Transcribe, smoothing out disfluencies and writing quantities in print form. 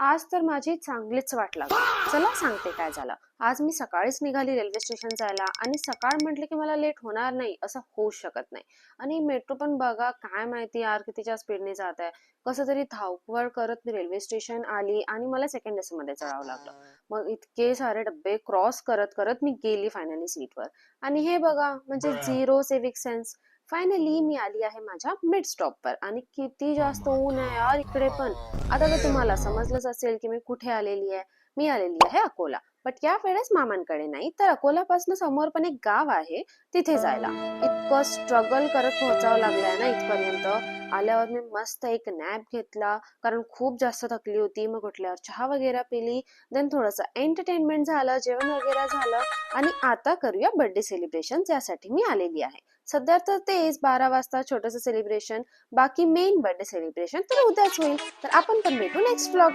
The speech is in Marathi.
आज तर माझी चांगलीच वाट लागली. चला सांगते काय झालं. आज मी सकाळीच निघाली रेल्वे स्टेशन जायला आणि सकाळ म्हटलं की मला लेट होणार नाही असं होऊच शकत नाही. आणि मेट्रो पण बघा काय माहिती यार कितीच्या स्पीडने जात आहे. कसं तरी धावपळ करत मी रेल्वे स्टेशन आली आणि मला सेकंड एसी मध्ये चढावं लागलं. मग इतके सारे डब्बे क्रॉस करत करत मी गेली फायनली सीटवर. आणि हे बघा म्हणजे झिरो सिविक सेन्स. फायनली मी आली आहे माझ्या मिड स्टॉपवर आणि किती जास्त ऊन आहे यार इकडे पण. आता तर तुम्हाला समजलंच असेल की मी कुठे आलेली आहे. मी आलेली आहे अकोला. बट या वेळेस मामांकडे नाही तर अकोलापासून समोर पण एक गाव आहे तिथे जायला. इतकं स्ट्रगल करत पोहोचावं लागलंय ना इथपर्यंत. आल्यावर मी मस्त एक नॅप घेतला कारण खूप जास्त थकली होती. मग उठल्यावर चहा वगैरे पिली. देन थोडंसं एंटरटेनमेंट झालं, जेवण वगैरे झालं आणि आता करूया बर्थडे सेलिब्रेशन ज्यासाठी मी आलेली आहे. सध्या तर तेच 12 वाजता छोटंसं सेलिब्रेशन. बाकी मेन बर्थडे सेलिब्रेशन तर उद्याच होईल. तर आपण पण भेटू नेक्स्ट व्लॉग.